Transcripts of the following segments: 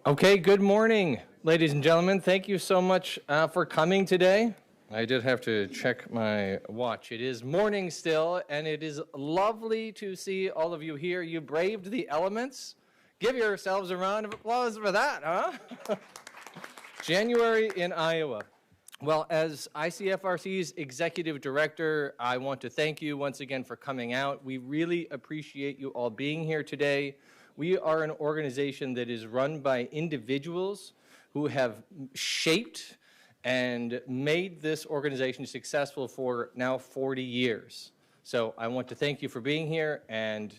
Okay, good morning, ladies and gentlemen. Thank you so much for coming today. I did have to check my watch. It is morning still, and it is lovely to see all of you here. You braved the elements. Give yourselves a round of applause for that, huh? January in Iowa. Well, as ICFRC's executive director, I want to thank you once again for coming out. We really appreciate you all being here today. We are an organization that is run by individuals who have shaped and made this organization successful for now 40 years. So I want to thank you for being here, and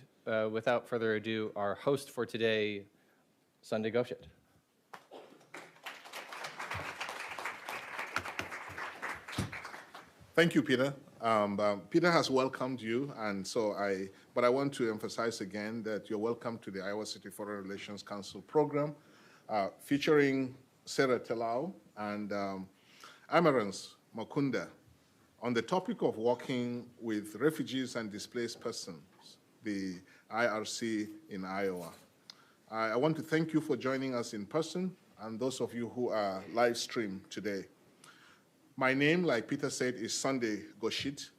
without further ado, our host for today, Sunday Goshet. Thank you, Peter. Peter has welcomed you, and but I want to emphasize again that you're welcome to the Iowa City Foreign Relations Council program, featuring Sarah Terlouw and Aimerance Makunda on the topic of working with refugees and displaced persons, the IRC in Iowa. I want to thank you for joining us in person and those of you who are live streamed today. My name, like Peter said, is Sunday Goshet.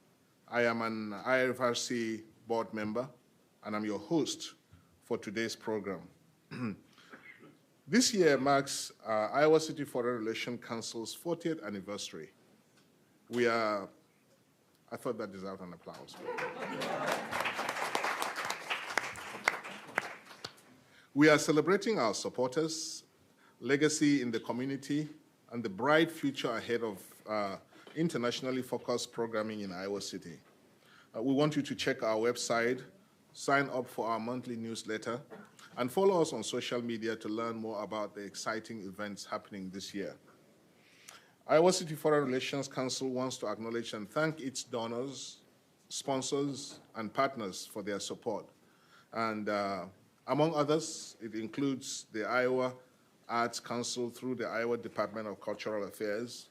I am an ICFRC board member, and I'm your host for today's program. This year marks Iowa City Foreign Relations Council's 40th anniversary. I thought that deserved an applause. We are celebrating our supporters, legacy in the community, and the bright future ahead of internationally focused programming in Iowa City. We want you to check our website, sign up for our monthly newsletter, and follow us on social media to learn more about the exciting events happening this year. Iowa City Foreign Relations Council wants to acknowledge and thank its donors, sponsors, and partners for their support. And among others, it includes the Iowa Arts Council through the Iowa Department of Cultural Affairs,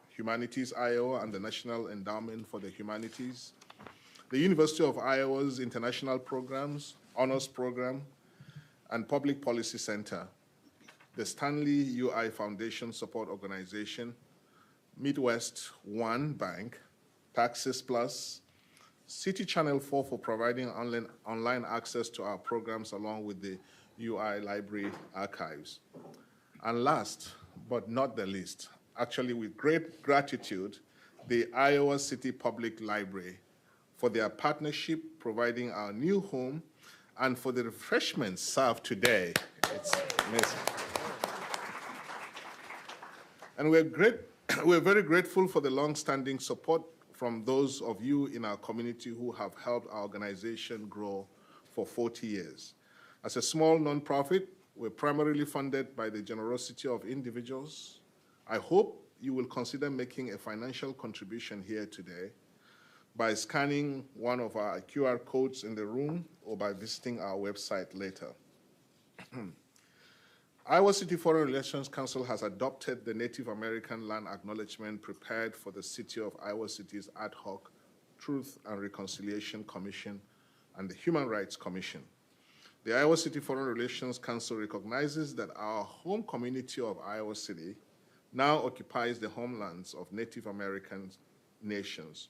Humanities Iowa and the National Endowment for the Humanities, the University of Iowa's International Programs, Honors Program, and Public Policy Center, the Stanley UI Foundation Support Organization, Midwest One Bank, Taxes Plus, City Channel 4 for providing online access to our programs along with the UI Library Archives. And last but not the least, actually with great gratitude, the Iowa City Public Library for their partnership providing our new home and for the refreshments served today. It's amazing. And we're very grateful for the long-standing support from those of you in our community who have helped our organization grow for 40 years. As a small nonprofit, we're primarily funded by the generosity of individuals. I hope you will consider making a financial contribution here today by scanning one of our QR codes in the room or by visiting our website later. Iowa City Foreign Relations Council has adopted the Native American Land Acknowledgement prepared for the City of Iowa City's Ad Hoc Truth and Reconciliation Commission and the Human Rights Commission. The Iowa City Foreign Relations Council recognizes that our home community of Iowa City now occupies the homelands of Native American nations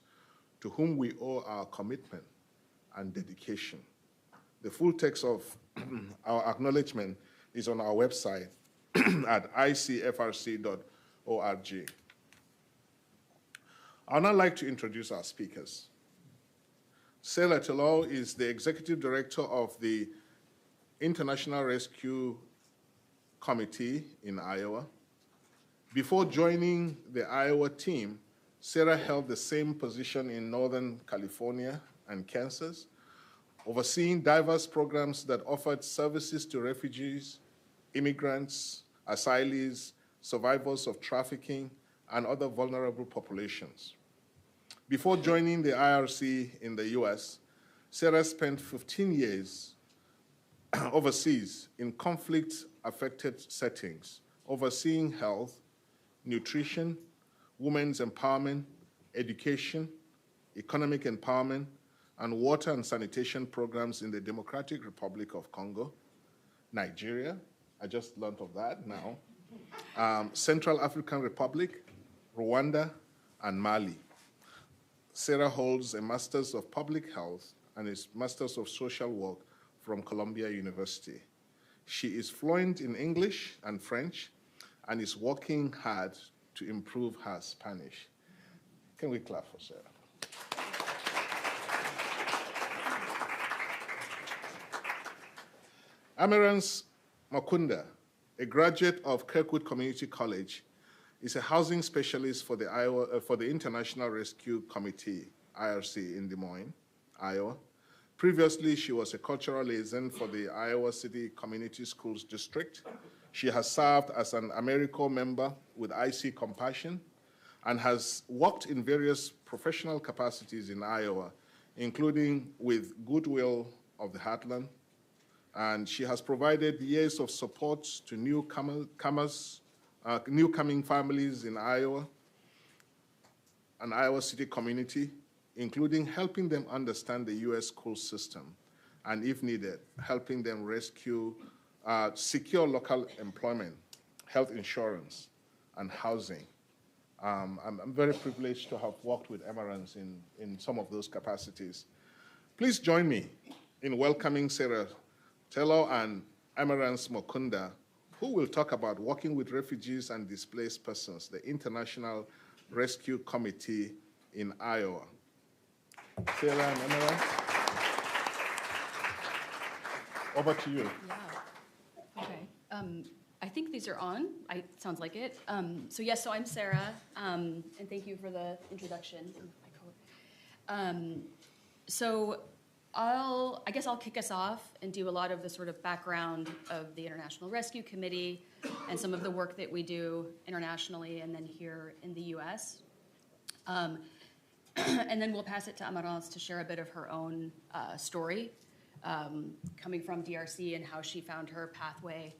to whom we owe our commitment and dedication. The full text of our acknowledgement is on our website at icfrc.org. I'd now like to introduce our speakers. Sarah Terlouw is the Executive Director of the International Rescue Committee in Iowa. Before joining the Iowa team, Sarah held the same position in Northern California and Kansas, overseeing diverse programs that offered services to refugees, immigrants, asylees, survivors of trafficking, and other vulnerable populations. Before joining the IRC in the US, Sarah spent 15 years overseas in conflict-affected settings, overseeing health, nutrition, women's empowerment, education, economic empowerment, and water and sanitation programs in the Democratic Republic of Congo, Nigeria, I just learned of that now. Central African Republic, Rwanda, and Mali. Sarah holds a Master's of Public Health and a Master's of Social Work from Columbia University. She is fluent in English and French and is working hard to improve her Spanish. Can we clap for Sarah? Aimerance Makunda, a graduate of Kirkwood Community College, is a housing specialist for the International Rescue Committee, IRC, in Des Moines, Iowa. Previously, she was a cultural liaison for the Iowa City Community Schools District. She has served as an AmeriCorps member with IC Compassion and has worked in various professional capacities in Iowa, including with Goodwill of the Heartland. And she has provided years of support to newcoming families in Iowa and Iowa City community, including helping them understand the U.S. school system, and if needed, helping them secure local employment, health insurance, and housing. I'm very privileged to have worked with Aimerance in some of those capacities. Please join me in welcoming Sarah Terlouw and Aimerance Makunda, who will talk about working with refugees and displaced persons, the International Rescue Committee in Iowa. Sarah and Aimerance, over to you. Yeah. Okay. I think these are on. Sounds like it. So I'm Sarah, and thank you for the introduction. I guess I'll kick us off and do a lot of the sort of background of the International Rescue Committee and some of the work that we do internationally and then here in the U.S. And then we'll pass it to Aimerance to share a bit of her own story coming from DRC and how she found her pathway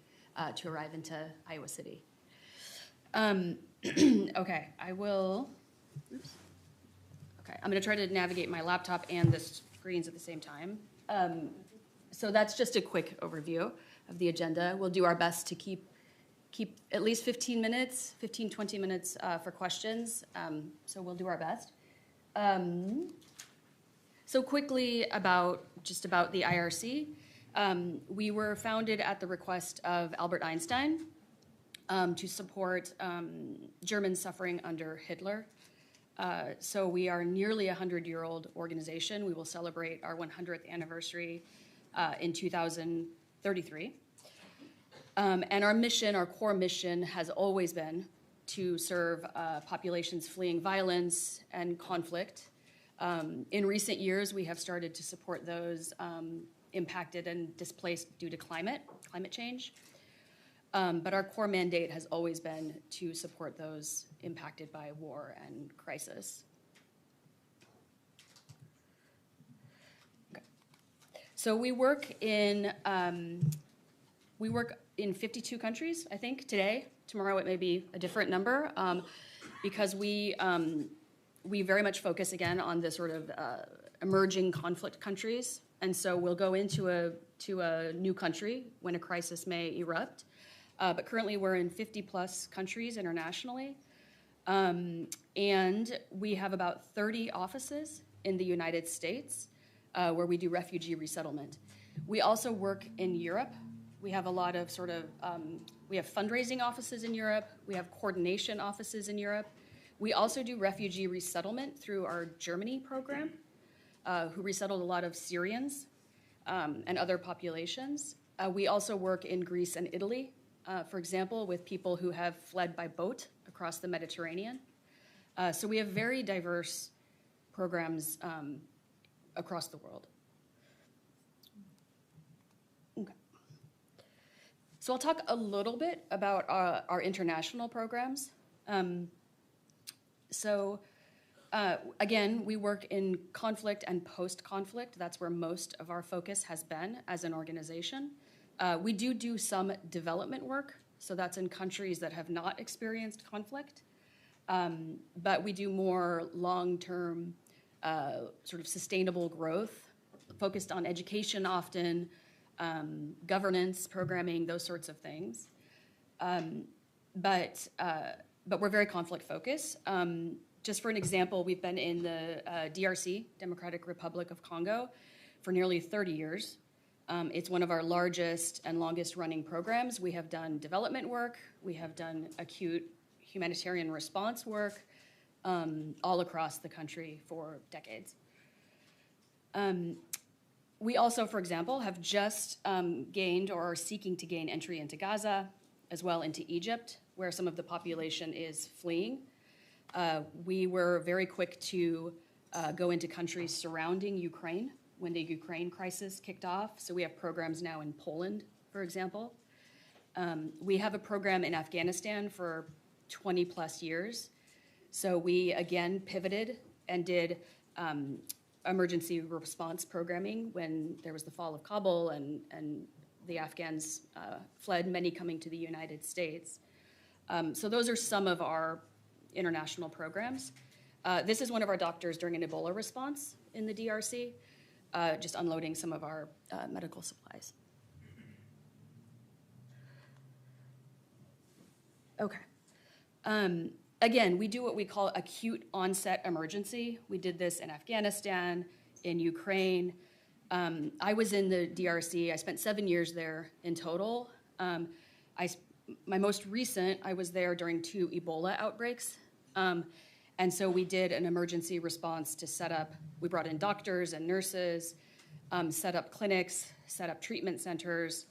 to arrive into Iowa City. Okay, I'm going to try to navigate my laptop and the screens at the same time. So that's just a quick overview of the agenda. We'll do our best to keep at least 15, 20 minutes for questions. So we'll do our best. So quickly about the IRC. We were founded at the request of Albert Einstein to support Germans suffering under Hitler. So we are nearly a 100-year-old organization. We will celebrate our 100th anniversary in 2033. And our core mission has always been to serve populations fleeing violence and conflict. In recent years, we have started to support those impacted and displaced due to climate change. But our core mandate has always been to support those impacted by war and crisis. Okay. So we work in 52 countries, I think, today. Tomorrow it may be a different number, because we very much focus again on the sort of emerging conflict countries, and so we'll go into a new country when a crisis may erupt. But currently we're in 50+ countries internationally, and we have about 30 offices in the United States where we do refugee resettlement. We also work in Europe. We have a lot of we have fundraising offices in Europe. We have coordination offices in Europe. We also do refugee resettlement through our Germany program, who resettled a lot of Syrians and other populations. We also work in Greece and Italy, for example, with people who have fled by boat across the Mediterranean. So we have very diverse programs across the world. Okay. So I'll talk a little bit about our international programs. Again, we work in conflict and post-conflict. That's where most of our focus has been as an organization. We do some development work, so that's in countries that have not experienced conflict. But we do more long-term, sort of sustainable growth, focused on education often, governance, programming, those sorts of things. But we're very conflict focused. Just for an example, we've been in the DRC, Democratic Republic of Congo, for nearly 30 years. It's one of our largest and longest running programs. We have done development work, we have done acute humanitarian response work all across the country for decades. We also, for example, have just gained or are seeking to gain entry into Gaza, as well into Egypt, where some of the population is fleeing. We were very quick to go into countries surrounding Ukraine when the Ukraine crisis kicked off. So we have programs now in Poland, for example. We have a program in Afghanistan for 20 plus years. So we again pivoted and did emergency response programming when there was the fall of Kabul and the Afghans fled, many coming to the United States. So those are some of our international programs. This is one of our doctors during an Ebola response in the DRC, just unloading some of our medical supplies. Okay. Again, we do what we call acute onset emergency. We did this in Afghanistan, in Ukraine. I was in the DRC. I spent 7 years there in total. My most recent, I was there during 2 Ebola outbreaks. And so we did an emergency response to set up, we brought in doctors and nurses, set up clinics, set up treatment centers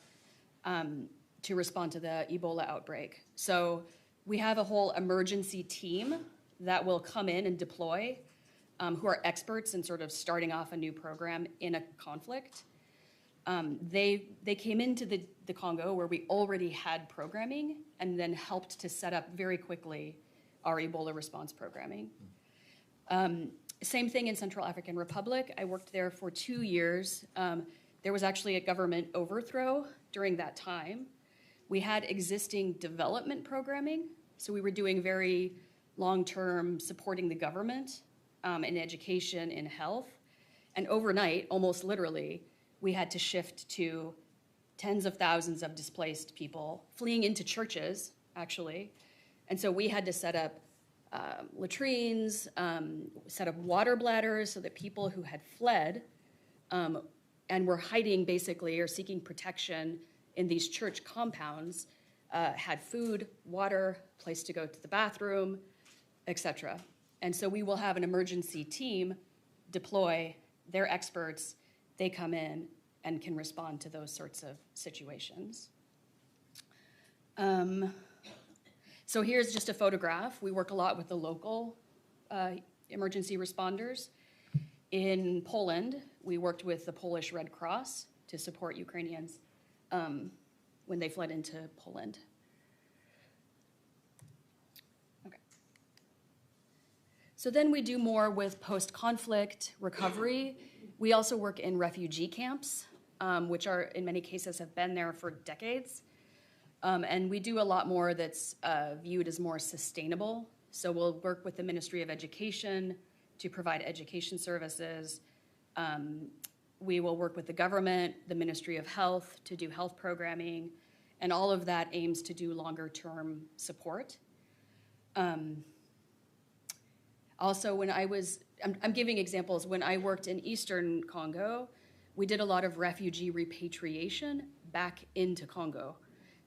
to respond to the Ebola outbreak. So we have a whole emergency team that will come in and deploy, who are experts in sort of starting off a new program in a conflict. They came into the Congo where we already had programming and then helped to set up very quickly our Ebola response programming. Same thing in Central African Republic. I worked there for 2 years. There was actually a government overthrow during that time. We had existing development programming, so we were doing very long-term supporting the government in education, in health. And overnight, almost literally, we had to shift to tens of thousands of displaced people fleeing into churches, actually. And so we had to set up latrines, set up water bladders so that people who had fled and were hiding basically or seeking protection in these church compounds had food, water, place to go to the bathroom, etc. And so we will have an emergency team deploy their experts. They come in and can respond to those sorts of situations. So here's just a photograph. We work a lot with the local emergency responders. In Poland, we worked with the Polish Red Cross to support Ukrainians when they fled into Poland. Okay. So then we do more with post-conflict recovery. We also work in refugee camps, which are in many cases have been there for decades. And we do a lot more that's viewed as more sustainable. So we'll work with the Ministry of Education to provide education services. We will work with the government, the Ministry of Health to do health programming, and all of that aims to do longer term support. Also, when I'm giving examples, when I worked in Eastern Congo, we did a lot of refugee repatriation back into Congo.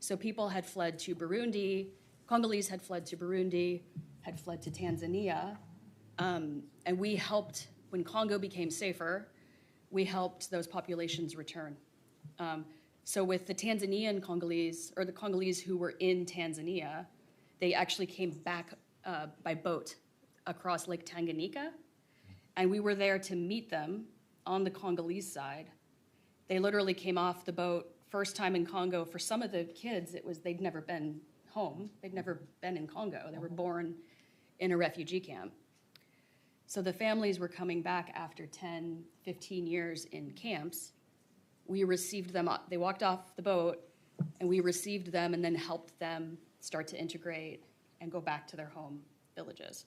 So people had fled to Burundi, Congolese had fled to Burundi, had fled to Tanzania, and we helped, when Congo became safer, we helped those populations return. So with the Tanzanian Congolese, or the Congolese who were in Tanzania, they actually came back by boat across Lake Tanganyika, and we were there to meet them on the Congolese side. They literally came off the boat, first time in Congo. For some of the kids, they'd never been home. They'd never been in Congo. They were born in a refugee camp. So the families were coming back after 10, 15 years in camps. We received them, they walked off the boat, and we received them and then helped them start to integrate and go back to their home villages.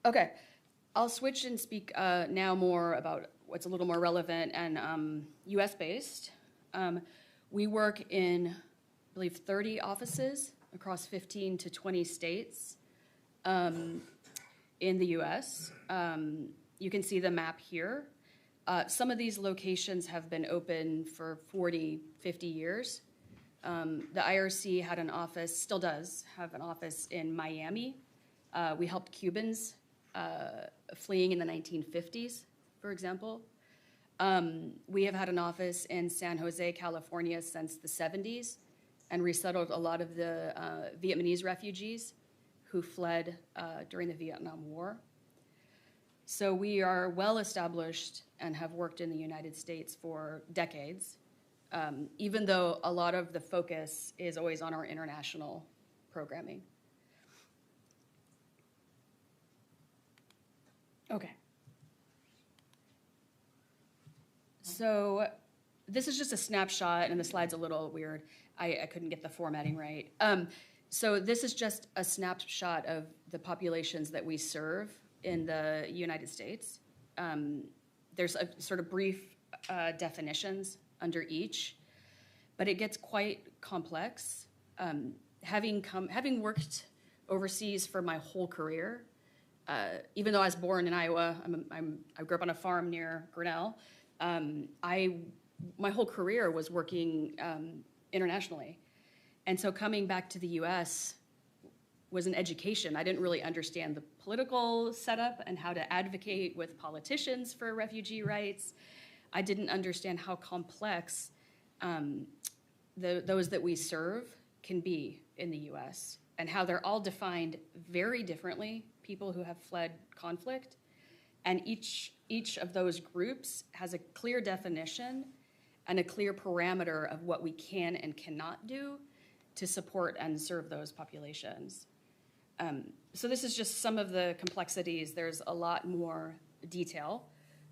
Okay, I'll switch and speak now more about what's a little more relevant and US-based. We work in, I believe, 30 offices across 15 to 20 states in the US. You can see the map here. Some of these locations have been open for 40, 50 years. The IRC had an office, still does have an office in Miami. We helped Cubans fleeing in the 1950s, for example. We have had an office in San Jose, California since the 70s and resettled a lot of the Vietnamese refugees who fled during the Vietnam War. So we are well established and have worked in the United States for decades, even though a lot of the focus is always on our international programming. Okay. So this is just a snapshot, and the slide's a little weird. I couldn't get the formatting right. So this is just a snapshot of the populations that we serve in the United States. There's a sort of brief definitions under each, but it gets quite complex. Having worked overseas for my whole career, even though I was born in Iowa, I grew up on a farm near Grinnell. My whole career was working internationally, and so coming back to the U.S. was an education. I didn't really understand the political setup and how to advocate with politicians for refugee rights. I didn't understand how complex those that we serve can be in the U.S. and how they're all defined very differently, people who have fled conflict. And each of those groups has a clear definition and a clear parameter of what we can and cannot do to support and serve those populations. So this is just some of the complexities. There's a lot more detail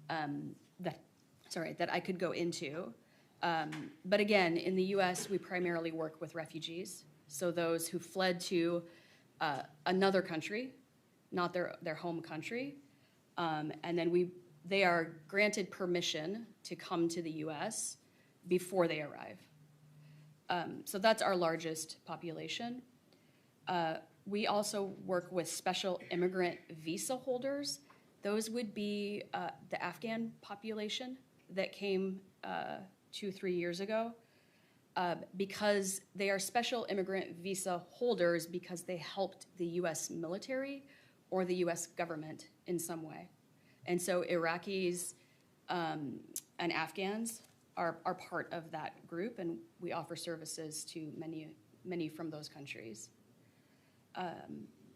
that I could go into. But again, in the US, we primarily work with refugees. So those who fled to another country, not their home country. And then they are granted permission to come to the US before they arrive. So that's our largest population. We also work with special immigrant visa holders. Those would be the Afghan population that came 2-3 years ago, because they are special immigrant visa holders because they helped the US military or the US government in some way. And so Iraqis and Afghans are part of that group, and we offer services to many from those countries.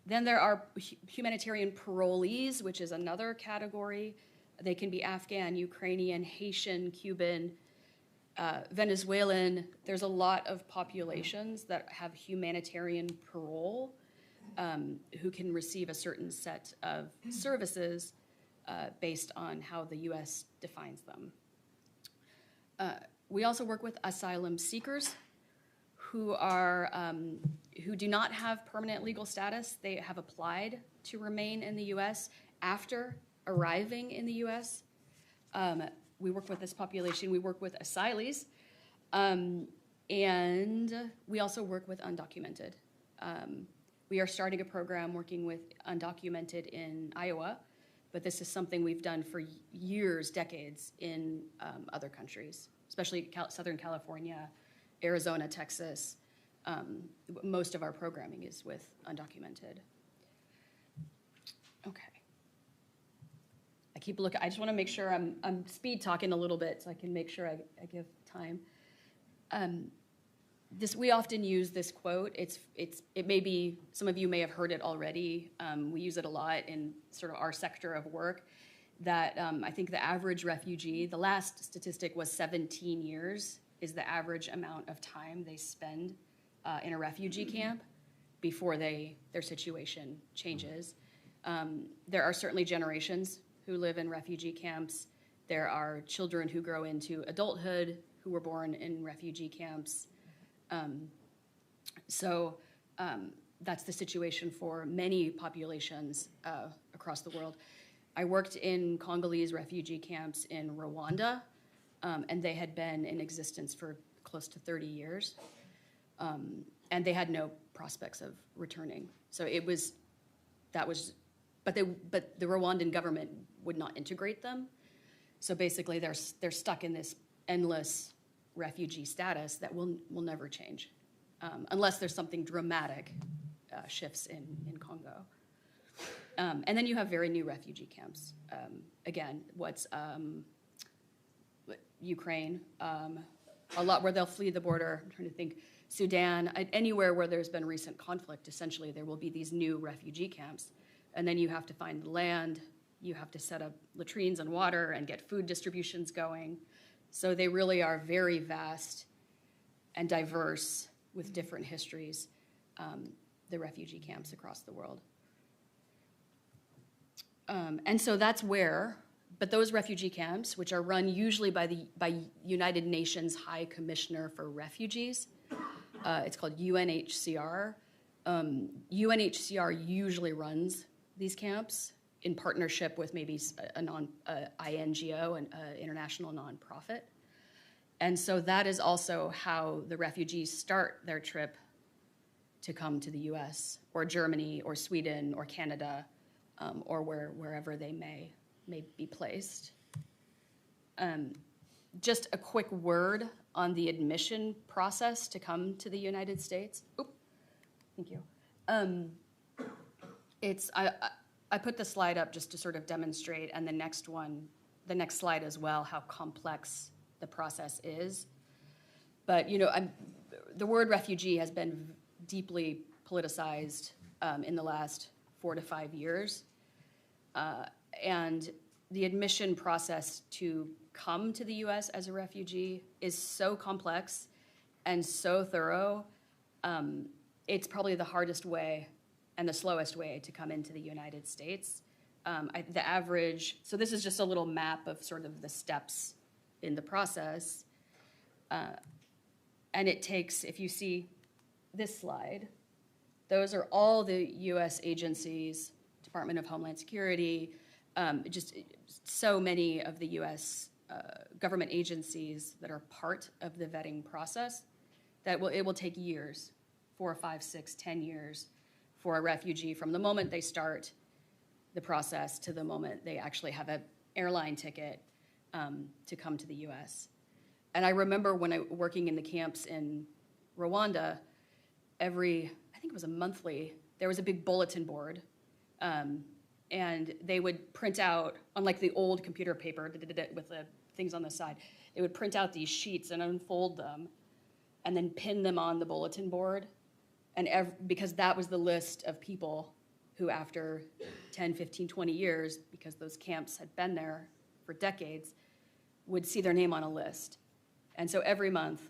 Then there are humanitarian parolees, which is another category. They can be Afghan, Ukrainian, Haitian, Cuban, Venezuelan. There's a lot of populations that have humanitarian parole who can receive a certain set of services based on how the US defines them. We also work with asylum seekers who do not have permanent legal status. They have applied to remain in the US after arriving in the US. We work with this population. We work with asylees, and we also work with undocumented. We are starting a program working with undocumented in Iowa, but this is something we've done for years, decades in other countries, especially Southern California, Arizona, Texas. Most of our programming is with undocumented. Okay. I keep looking. I just want to make sure I'm speed talking a little bit so I can make sure I give time. We often use this quote. It may be, some of you may have heard it already. We use it a lot in sort of our sector of work, that I think the average refugee, the last statistic was 17 years is the average amount of time they spend in a refugee camp before their situation changes. There are certainly generations who live in refugee camps. There are children who grow into adulthood who were born in refugee camps. So that's the situation for many populations across the world. I worked in Congolese refugee camps in Rwanda, and they had been in existence for close to 30 years. And they had no prospects of returning. So but the Rwandan government would not integrate them. So basically they're stuck in this endless refugee status that will never change, unless there's something dramatic shifts in Congo. And then you have very new refugee camps. Again, Ukraine, a lot where they'll flee the border. I'm trying to think, Sudan, anywhere where there's been recent conflict, essentially there will be these new refugee camps. And then you have to find the land, you have to set up latrines and water and get food distributions going. So they really are very vast and diverse with different histories, the refugee camps across the world. And so that's where, but those refugee camps, which are run usually by United Nations High Commissioner for Refugees, it's called UNHCR. UNHCR usually runs these camps in partnership with maybe an INGO, an international nonprofit. And so that is also how the refugees start their trip to come to the US or Germany or Sweden or Canada, or wherever they may be placed. Just a quick word on the admission process to come to the United States. Oop, thank you. I put the slide up just to sort of demonstrate, and the next slide as well, how complex the process is. But the word refugee has been deeply politicized in the last 4 to 5 years. And the admission process to come to the US as a refugee is so complex and so thorough. It's probably the hardest way and the slowest way to come into the United States. The average, so this is just a little map of sort of the steps in the process. And it takes, if you see this slide, those are all the US agencies, Department of Homeland Security, just so many of the US government agencies that are part of the vetting process, that it will take years, 4, 5, 6, 10 years for a refugee from the moment they start the process to the moment they actually have an airline ticket to come to the US. And I remember when I working in the camps in Rwanda, I think it was a monthly, there was a big bulletin board, and they would print out, unlike the old computer paper with the things on the side, they would print out these sheets and unfold them and then pin them on the bulletin board. And because that was the list of people who after 10, 15, 20 years, because those camps had been there for decades, would see their name on a list. And so every month,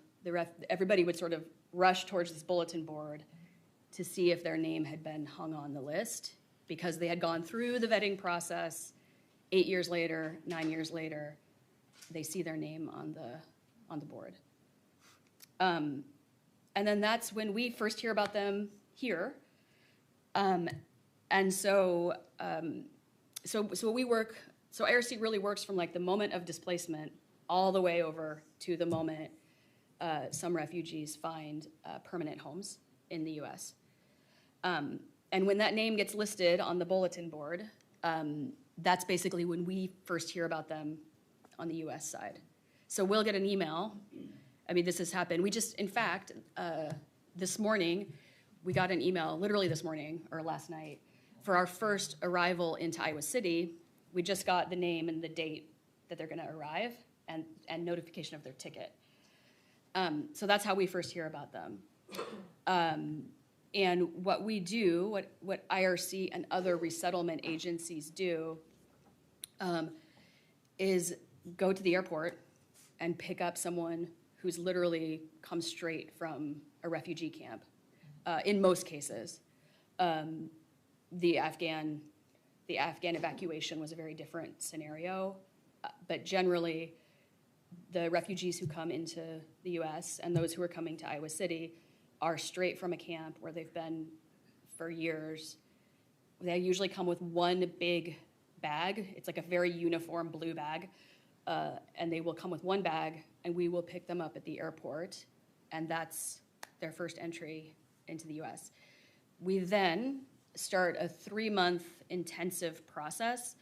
everybody would sort of rush towards this bulletin board to see if their name had been hung on the list, because they had gone through the vetting process. 8 years later, 9 years later, they see their name on the board. And then that's when we first hear about them here. And so we work, so IRC really works from like the moment of displacement all the way over to the moment some refugees find permanent homes in the US. And when that name gets listed on the bulletin board, that's basically when we first hear about them on the US side. So we'll get an email. I mean, this has happened. We just, in fact, this morning, we got an email, literally this morning or last night, for our first arrival into Iowa City. We just got the name and the date that they're gonna arrive and notification of their ticket. So that's how we first hear about them. And what we do, what IRC and other resettlement agencies do, is go to the airport and pick up someone who's literally come straight from a refugee camp. In most cases, the Afghan evacuation was a very different scenario, but generally, the refugees who come into the US and those who are coming to Iowa City are straight from a camp where they've been for years. They usually come with one big bag. It's like a very uniform blue bag. And they will come with one bag, and we will pick them up at the airport, and that's their first entry into the US. We then start a 3-month intensive process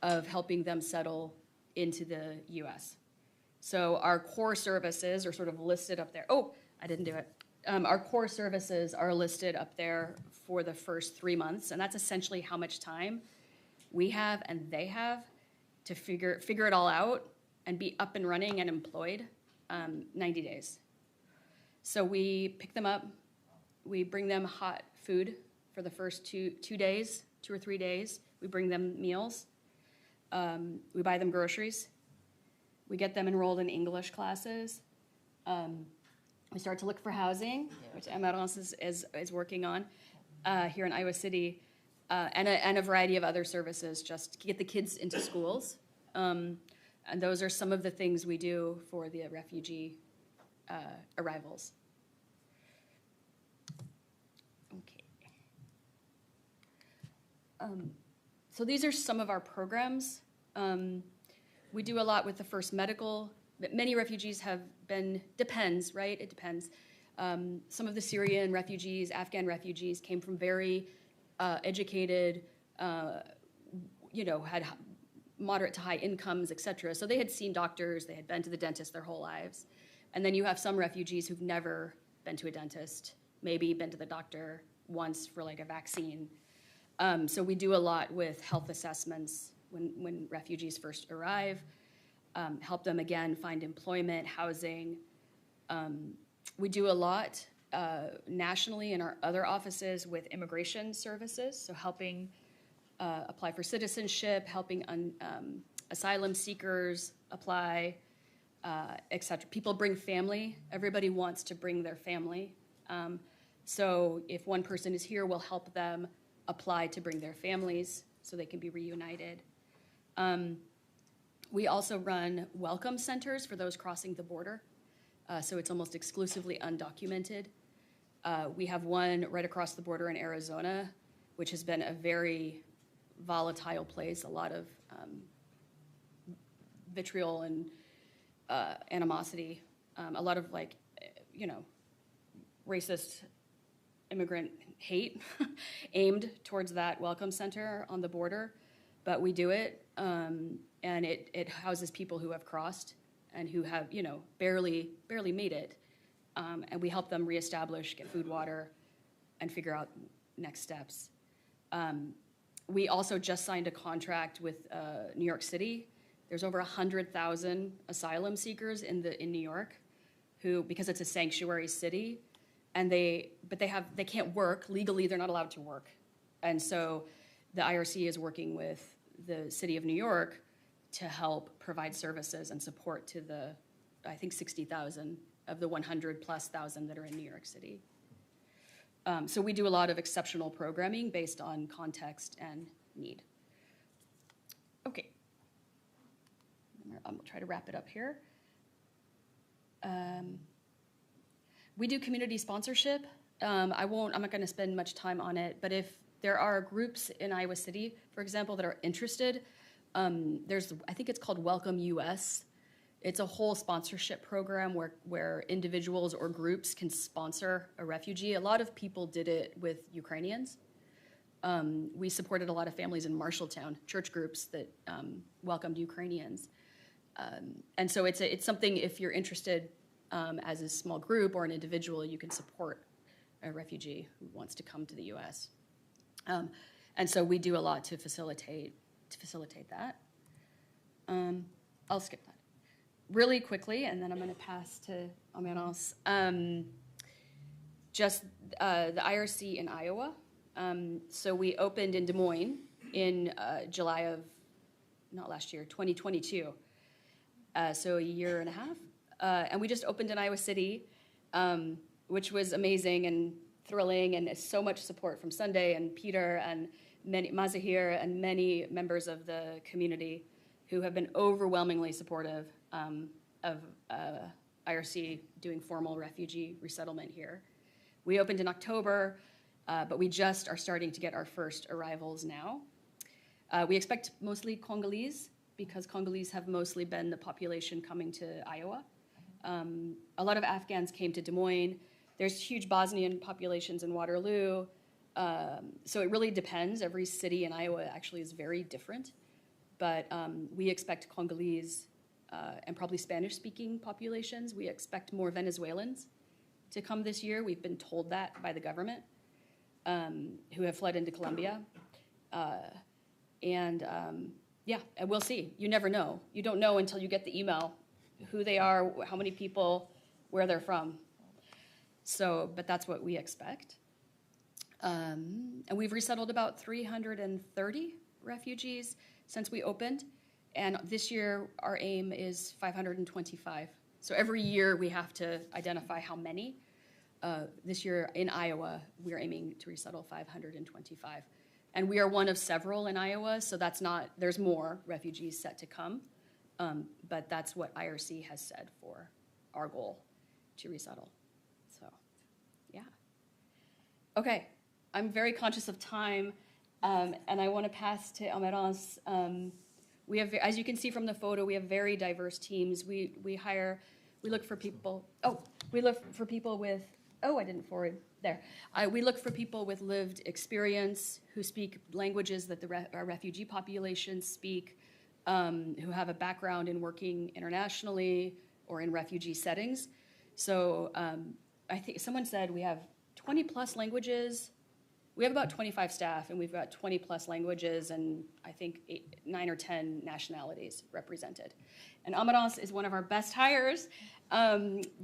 of helping them settle into the US. So our core services are sort of listed up there. Oh, I didn't do it. Our core services are listed up there for the first 3 months, and that's essentially how much time we have and they have to figure it all out and be up and running and employed, 90 days. So we pick them up, we bring them hot food for the first 2 days, 2 or 3 days. We bring them meals. We buy them groceries. We get them enrolled in English classes. We start to look for housing, which Aimerance is working on here in Iowa City, and a variety of other services just to get the kids into schools. And those are some of the things we do for the refugee arrivals. Okay. So these are some of our programs. We do a lot with the first medical. Many refugees have been, depends, right? It depends. Some of the Syrian refugees, Afghan refugees came from very educated, had moderate to high incomes, et cetera. So they had seen doctors, they had been to the dentist their whole lives. And then you have some refugees who've never been to a dentist, maybe been to the doctor once for like a vaccine. So we do a lot with health assessments when refugees first arrive, help them again find employment, housing. We do a lot nationally in our other offices with immigration services, so helping apply for citizenship, helping asylum seekers apply, et cetera. People bring family. Everybody wants to bring their family. So if one person is here, we'll help them apply to bring their families so they can be reunited. We also run welcome centers for those crossing the border. So it's almost exclusively undocumented. We have one right across the border in Arizona, which has been a very volatile place, a lot of vitriol and animosity, a lot of racist immigrant hate aimed towards that welcome center on the border. But we do it, and it houses people who have crossed and who have, barely made it. And we help them reestablish, get food, water, and figure out next steps. We also just signed a contract with New York City. There's over 100,000 asylum seekers in New York, who, because it's a sanctuary city, and they can't work legally. They're not allowed to work, and so the IRC is working with the city of New York to help provide services and support to the, I think, 60,000 of the 100,000+ that are in New York City. So we do a lot of exceptional programming based on context and need. Okay. I'll try to wrap it up here. We do community sponsorship. I'm not going to spend much time on it, but if there are groups in Iowa City, for example, that are interested, I think it's called Welcome US. It's a whole sponsorship program where individuals or groups can sponsor a refugee. A lot of people did it with Ukrainians. We supported a lot of families in Marshalltown, church groups that welcomed Ukrainians. And so it's something, if you're interested as a small group or an individual, you can support a refugee who wants to come to the US. And so we do a lot to facilitate that. I'll skip that really quickly, and then I'm going to pass to Aimerance. Just the IRC in Iowa. So we opened in Des Moines in July of, not last year, 2022. So a year and a half. And we just opened in Iowa City, which was amazing and thrilling, and so much support from Sunday and Peter and Mazahir and many members of the community who have been overwhelmingly supportive of IRC doing formal refugee resettlement here. We opened in October, but we just are starting to get our first arrivals now. We expect mostly Congolese, because Congolese have mostly been the population coming to Iowa. A lot of Afghans came to Des Moines. There's huge Bosnian populations in Waterloo. So it really depends. Every city in Iowa actually is very different. But we expect Congolese and probably Spanish-speaking populations. We expect more Venezuelans to come this year. We've been told that by the government, who have fled into Colombia. Yeah, and we'll see. You never know. You don't know until you get the email who they are, how many people, where they're from. So, but that's what we expect. And we've resettled about 330 refugees since we opened. And this year, our aim is 525. So every year, we have to identify how many. This year in Iowa, we're aiming to resettle 525. And we are one of several in Iowa, so that's not, there's more refugees set to come. But that's what IRC has said for our goal to resettle. So, yeah. Okay, I'm very conscious of time, and I want to pass to Aimerance. We have, as you can see from the photo, we have very diverse teams. We look for people, we look for people with, I didn't forward, there. We look for people with lived experience, who speak languages that our refugee populations speak, who have a background in working internationally or in refugee settings. So I think someone said we have 20 plus languages. We have about 25 staff, and we've got 20 plus languages, and I think 9 or 10 nationalities represented. And Aimerance is one of our best hires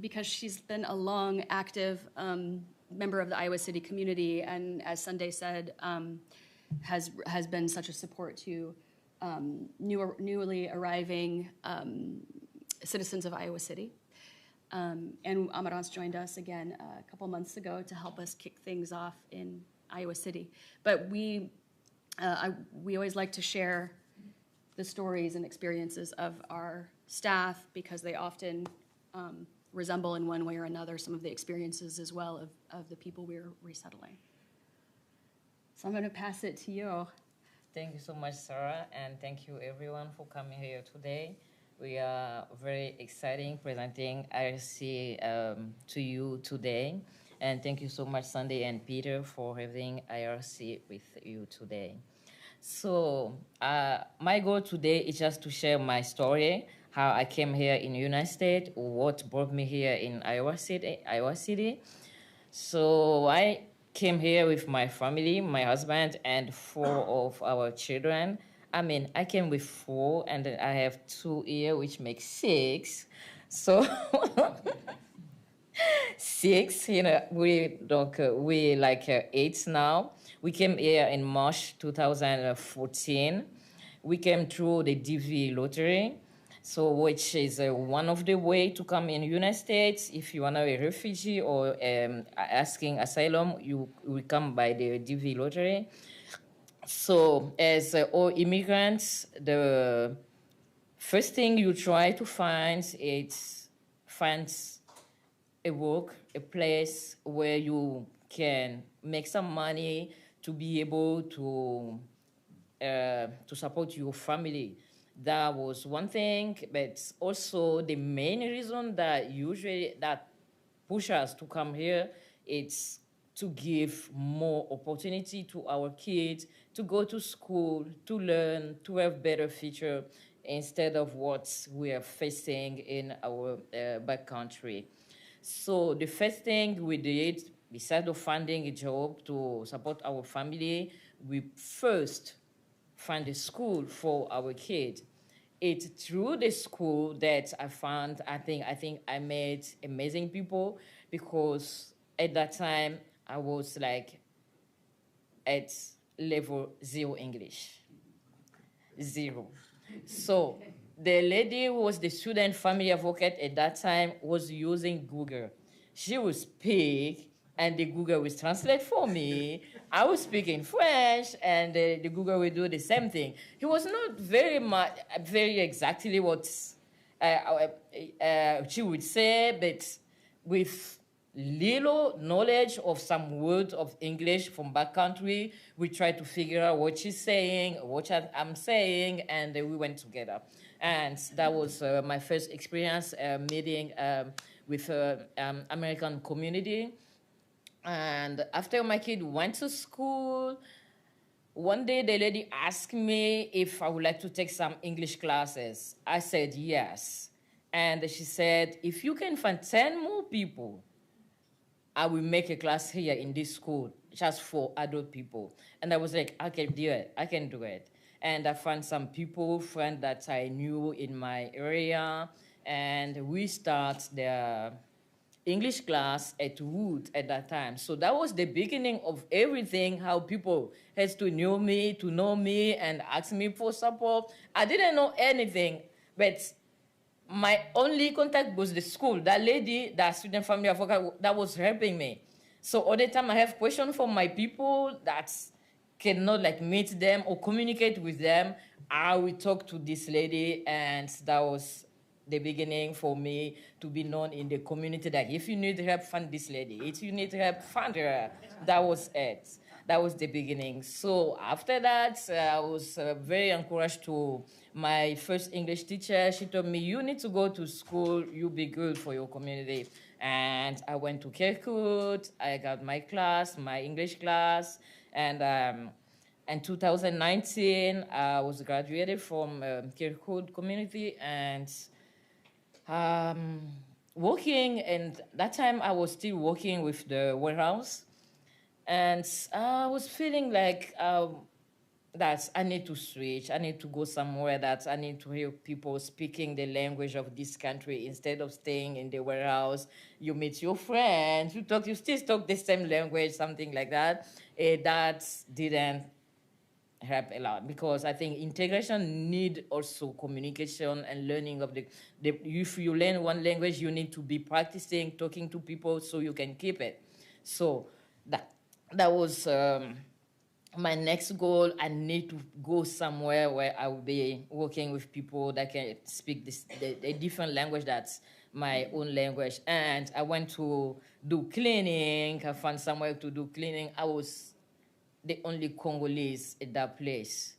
because she's been a long, active member of the Iowa City community, and as Sunday said, has been such a support to newly arriving citizens of Iowa City. And Aimerance joined us again a couple months ago to help us kick things off in Iowa City. But we always like to share the stories and experiences of our staff, because they often resemble in one way or another some of the experiences as well of the people we're resettling. So I'm going to pass it to you. Thank you so much, Sarah, and thank you everyone for coming here today. We are very excited presenting IRC to you today. And thank you so much, Sunday and Peter, for having IRC with you today. So my goal today is just to share my story, how I came here in the United States, what brought me here in Iowa City. So I came here with my family, my husband, and 4 of our children. I mean, I came with 4, and then I have 2 here, which makes 6. So 6, we like 8 now. We came here in March 2014. We came through the DV lottery, so which is one of the way to come in the United States. If you are a refugee or asking asylum, you will come by the DV lottery. So as all immigrants, the first thing you try to find is a work, a place where you can make some money to be able to support your family. That was one thing, but also the main reason that push us to come here, it's to give more opportunity to our kids to go to school, to learn, to have better future instead of what we are facing in our back country. So the first thing we did, besides of finding a job to support our family, we first find a school for our kids. It's through the school that I think I met amazing people, because at that time I was like at level 0 English, 0. So the lady who was the student family advocate at that time was using Google. She would speak, and the Google would translate for me. I was speaking French, and the Google would do the same thing. He was not very exactly what she would say, but with little knowledge of some words of English from back country. We try to figure out what she's saying, what I'm saying, and we went together. And that was my first experience meeting with American community. And after my kid went to school, one day the lady asked me if I would like to take some English classes. I said yes. And she said, if you can find 10 more people, I will make a class here in this school just for adult people. And I was like, I can do it. I can do it. And I found some people, friends that I knew in my area, and we start the English class at Wood at that time. So that was the beginning of everything, how people had to know me and ask me for support. I didn't know anything, but my only contact was the school. That lady, that student family advocate, that was helping me. So all the time I have questions from my people that cannot like meet them or communicate with them, I will talk to this lady, and that was the beginning for me to be known in the community that if you need help, find this lady. If you need help, find her. That was it. That was the beginning. So after that, I was very encouraged to my first English teacher. She told me, you need to go to school. You'll be good for your community. And I went to Kirkwood. I got my class, my English class. And in 2019, I was graduated from Kirkwood community and working. And that time I was still working with the warehouse. And I was feeling like that I need to switch. I need to go somewhere that I need to hear people speaking the language of this country instead of staying in the warehouse. You meet your friends, you still talk the same language, something like that. That didn't help a lot because I think integration need also communication and learning of the if you learn one language, you need to be practicing, talking to people so you can keep it. So that was my next goal. I need to go somewhere where I will be working with people that can speak the different language that's my own language. And I went to do cleaning. I found somewhere to do cleaning. I was the only Congolese at that place,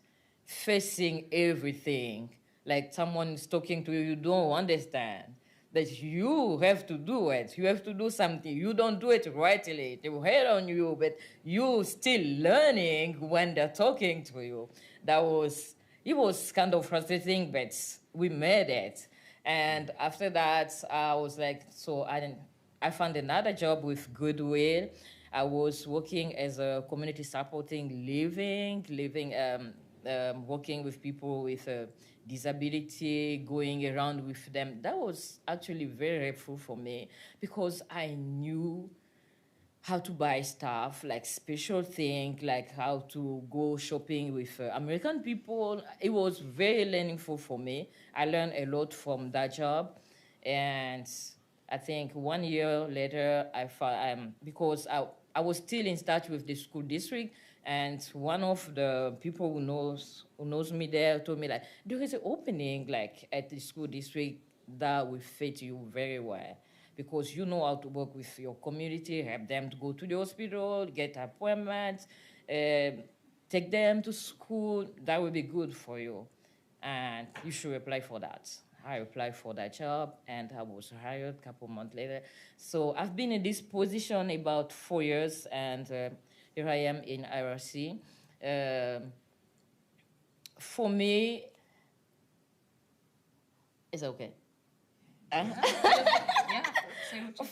facing everything. Like someone is talking to you, you don't understand. That you have to do it. You have to do something. You don't do it rightly. They will hate on you, but you still learning when they're talking to you. It was kind of frustrating, but we made it. And after that, I was like, I found another job with Goodwill. I was working as a community supporting working with people with disability, going around with them. That was actually very helpful for me because I knew how to buy stuff, like special things, like how to go shopping with American people. It was very learningful for me. I learned a lot from that job. And I think 1 year later, because I was still in touch with the school district, and one of the people who knows me there told me like there is an opening like at the school district that will fit you very well because you know how to work with your community, help them to go to the hospital, get appointments, take them to school. That will be good for you, and you should apply for that. I applied for that job, and I was hired a couple months later. So I've been in this position about 4 years, and here I am in IRC. For me, it's okay.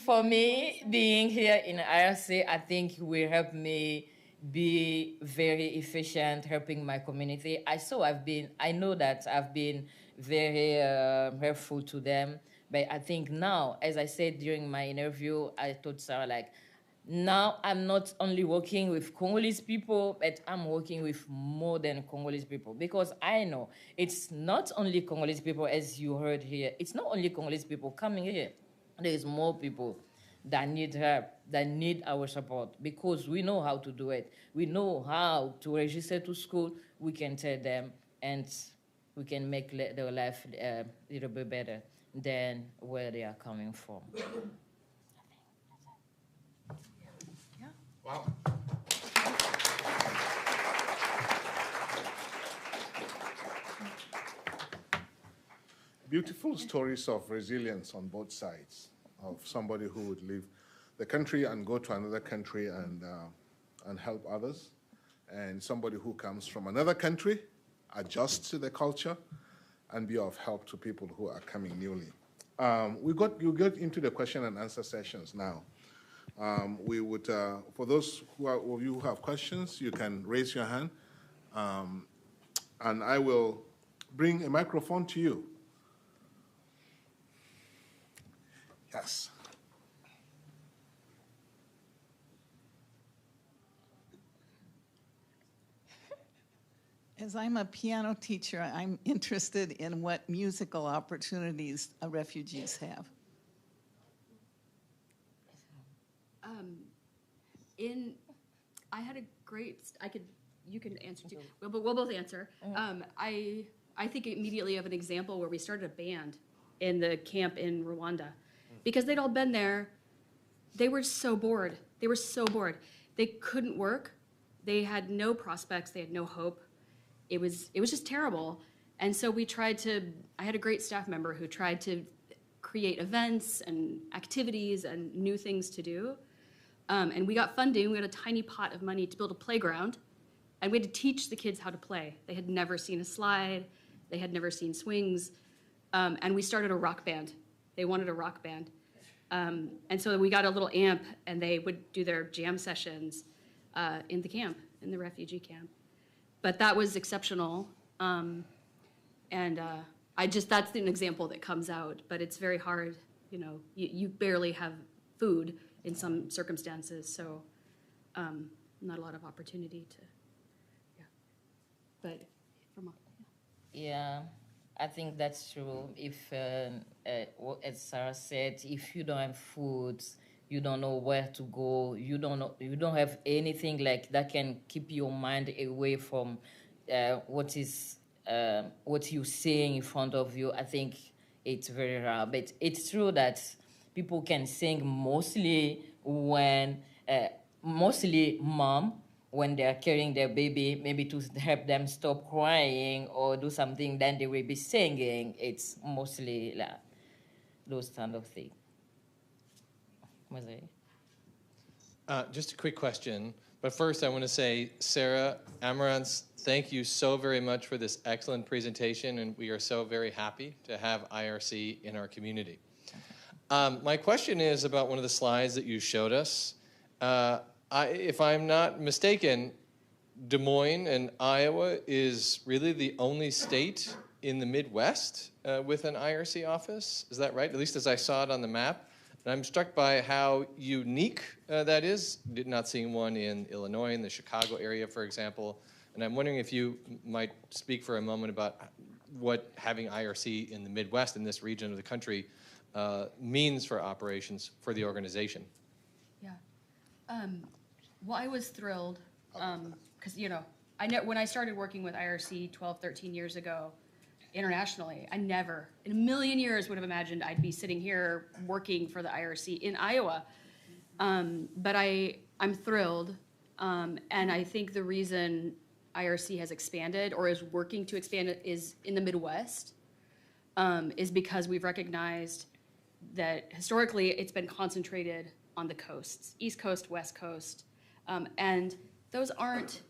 For me, being here in IRC, I think will help me be very efficient, helping my community. I know that I've been very helpful to them. But I think now, as I said during my interview, I told Sarah, like, now I'm not only working with Congolese people, but I'm working with more than Congolese people because I know it's not only Congolese people, as you heard here. It's not only Congolese people coming here. There is more people that need help, that need our support because we know how to do it. We know how to register to school. We can tell them, and we can make their life a little bit better than where they are coming from. Wow. Beautiful stories of resilience on both sides, of somebody who would leave the country and go to another country and help others, and somebody who comes from another country, adjusts to the culture, and be of help to people who are coming newly. You get into the question and answer sessions now. We would, for those of you who have questions, you can raise your hand, and I will bring a microphone to you. Yes. As I'm a piano teacher, I'm interested in what musical opportunities refugees have. I had a great, you can answer too. We'll both answer. I think immediately of an example where we started a band in the camp in Rwanda because they'd all been there. They were so bored. They couldn't work. They had no prospects. They had no hope. It was just terrible. And so I had a great staff member who tried to create events and activities and new things to do. And we got funding. We had a tiny pot of money to build a playground. And we had to teach the kids how to play. They had never seen a slide. They had never seen swings. And we started a rock band. They wanted a rock band. And so we got a little amp, and they would do their jam sessions in the camp, in the refugee camp. But that was exceptional. That's an example that comes out. But it's very hard. You barely have food in some circumstances, so not a lot of opportunity to, But Yeah, I think that's true. If, as Sarah said, if you don't have food, you don't know where to go, you don't have anything like that can keep your mind away from what you're seeing in front of you. I think it's very rare, but it's true that people can sing mostly mom when they're carrying their baby, maybe to help them stop crying or do something, then they will be singing. It's mostly like those kind of things. Just a quick question, but first I want to say, Sarah, Aimerance, thank you so very much for this excellent presentation, and we are so very happy to have IRC in our community. My question is about one of the slides that you showed us. If I'm not mistaken, Des Moines and Iowa is really the only state in the Midwest with an IRC office. Is that right? At least as I saw it on the map. And I'm struck by how unique that is. Not seeing one in Illinois, in the Chicago area, for example. And I'm wondering if you might speak for a moment about what having IRC in the Midwest, in this region of the country, means for operations for the organization. Yeah. Well, I was thrilled because, when I started working with IRC 12, 13 years ago internationally, I never in a million years would have imagined I'd be sitting here working for the IRC in Iowa. But I'm thrilled. And I think the reason IRC has expanded or is working to expand it is in the Midwest is because we've recognized that historically it's been concentrated on the coasts, East Coast, West Coast. And those aren't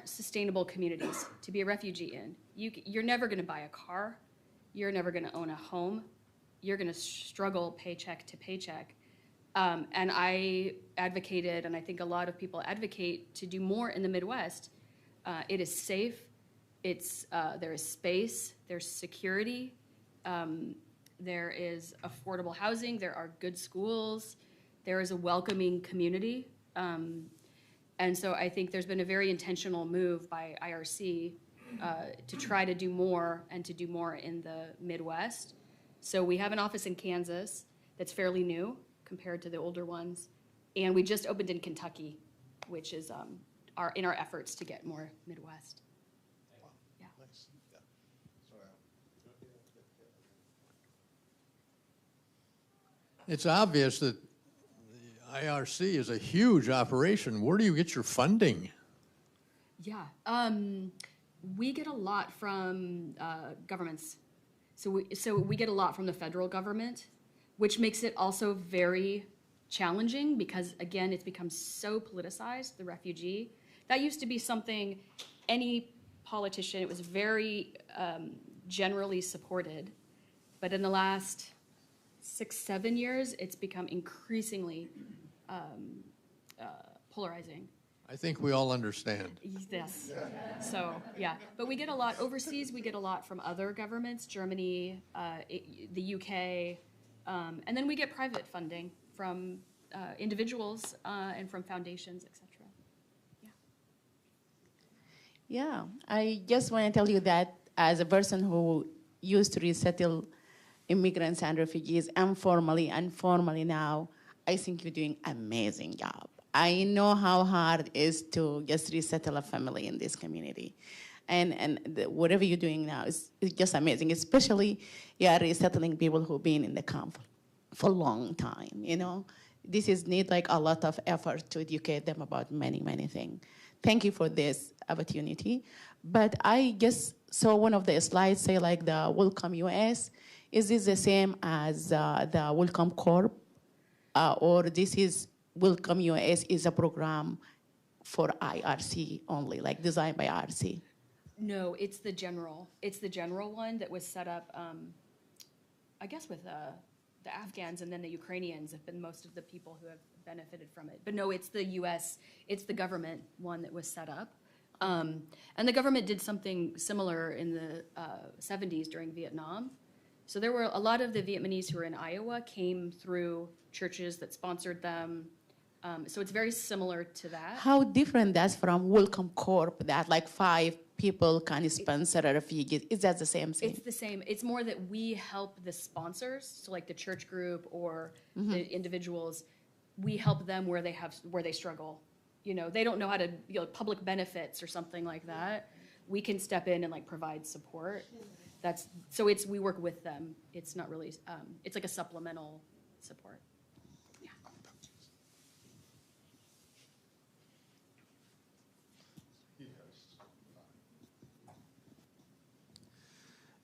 sustainable communities to be a refugee in. You're never going to buy a car. You're never going to own a home. You're going to struggle paycheck to paycheck. And I advocated, and I think a lot of people advocate, to do more in the Midwest. It is safe. There is space. There's security. There is affordable housing. There are good schools. There is a welcoming community. And so I think there's been a very intentional move by IRC to try to do more and to do more in the Midwest. So we have an office in Kansas that's fairly new compared to the older ones. And we just opened in Kentucky, which is in our efforts to get more Midwest. Yeah. Nice. Yeah. It's obvious that IRC is a huge operation. Where do you get your funding? Yeah, we get a lot from governments. So we get a lot from the federal government, which makes it also very challenging because, again, it's become so politicized, the refugee. That used to be something any politician, it was very generally supported. But in the last 6, 7 years, it's become increasingly polarizing. I think we all understand. Yes. So, yeah. But we get a lot overseas. We get a lot from other governments, Germany, the UK, and then we get private funding from individuals and from foundations, etc. Yeah, I just want to tell you that as a person who used to resettle immigrants and refugees informally and formally now, I think you're doing an amazing job. I know how hard it is to just resettle a family in this community. Whatever you're doing now is just amazing, especially you are resettling people who've been in the camp for a long time, you know. This is need like a lot of effort to educate them about many, many things. Thank you for this opportunity. But I just saw one of the slides say like the Welcome US. Is this the same as the Welcome Corp? Or this is Welcome US is a program for IRC only, like designed by IRC? No, it's the general. It's the general one that was set up, I guess, with the Afghans and then the Ukrainians have been most of the people who have benefited from it. But no, it's the U.S., it's the government one that was set up. And the government did something similar in the 70s during Vietnam. So there were a lot of the Vietnamese who were in Iowa came through churches that sponsored them. So it's very similar to that. How different that's from Welcome Corp that like 5 people can sponsor a refugee? Is that the same thing? It's the same. It's more that we help the sponsors, so like the church group or the individuals, we help them where they struggle. You know, they don't know how to, you know, public benefits or something like that. We can step in and like provide support. We work with them. It's not really, it's like a supplemental support.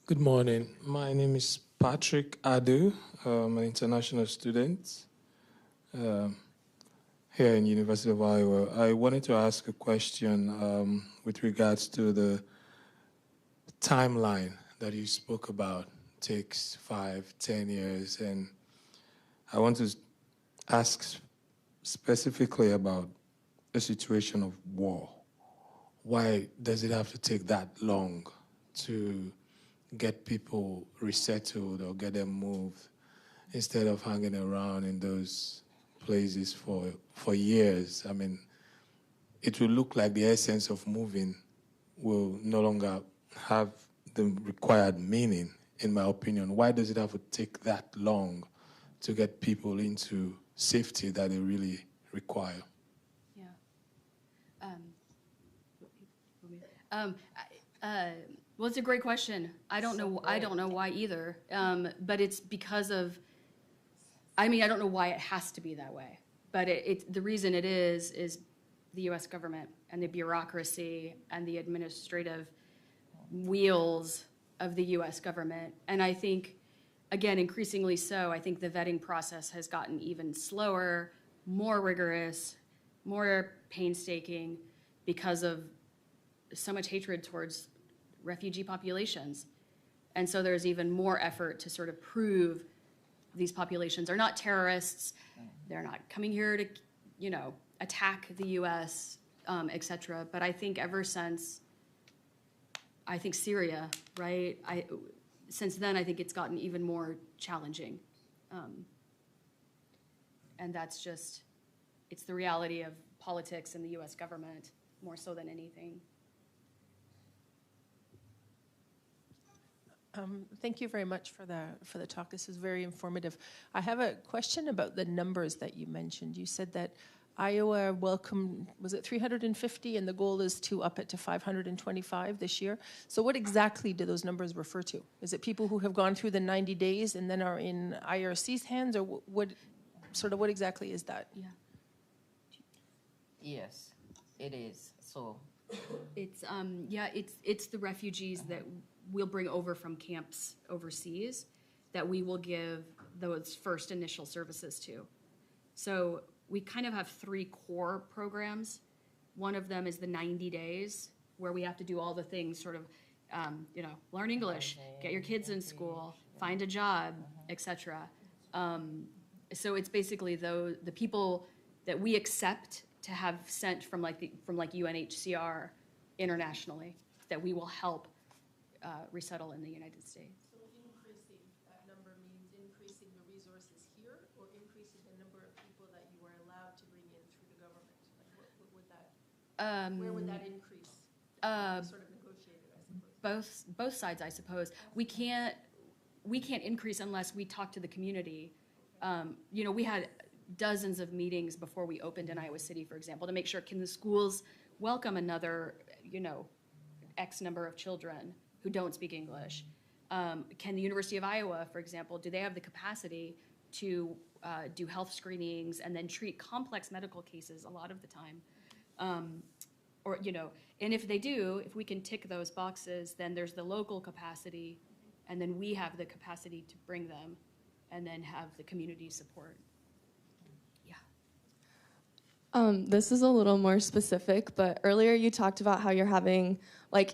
Good morning. My name is Patrick Adu. I'm an international student here in University of Iowa. I wanted to ask a question with regards to the timeline that you spoke about. It takes 5, 10 years, and I want to ask specifically about a situation of war. Why does it have to take that long to get people resettled or get them moved instead of hanging around in those places for years? I mean, it will look like the essence of moving will no longer have the required meaning, in my opinion. Why does it have to take that long to get people into safety that they really require? Well, it's a great question. I don't know why either. But it's because of, I don't know why it has to be that way. But the reason it is the U.S. government and the bureaucracy and the administrative wheels of the U.S. government. And I think, again, increasingly so, I think the vetting process has gotten even slower, more rigorous, more painstaking because of so much hatred towards refugee populations. And so there's even more effort to sort of prove these populations are not terrorists, they're not coming here to, you know, attack the U.S., et cetera. But I think ever since, Syria, right? Since then, I think it's gotten even more challenging. And that's just, it's the reality of politics and the U.S. government more so than anything. Thank you very much for the talk. This is very informative. I have a question about the numbers that you mentioned. You said that Iowa welcomed, was it 350, and the goal is to up it to 525 this year. So what exactly do those numbers refer to? Is it people who have gone through the 90 days and then are in IRC's hands, or what? sort of what exactly is that? Yeah. Yes, it is. So, It's it's the refugees that we'll bring over from camps overseas that we will give those first initial services to. So we kind of have three core programs. One of them is the 90 days where we have to do all the things sort of, learn English, get your kids in school, find a job, etc. So it's basically the people that we accept to have sent from UNHCR internationally that we will help resettle in the United States. So increasing that number means increasing the resources here or increasing the number of people that you are allowed to bring in through the government? Like what would that, where would that increase? Sort of negotiated, I suppose. Both sides, I suppose. We can't increase unless we talk to the community. We had dozens of meetings before we opened in Iowa City, for example, to make sure, can the schools welcome another, X number of children who don't speak English? Can the University of Iowa, for example, do they have the capacity to do health screenings and then treat complex medical cases a lot of the time? And if they do, if we can tick those boxes, then there's the local capacity, and then we have the capacity to bring them and then have the community support. This is a little more specific, but earlier you talked about how you're having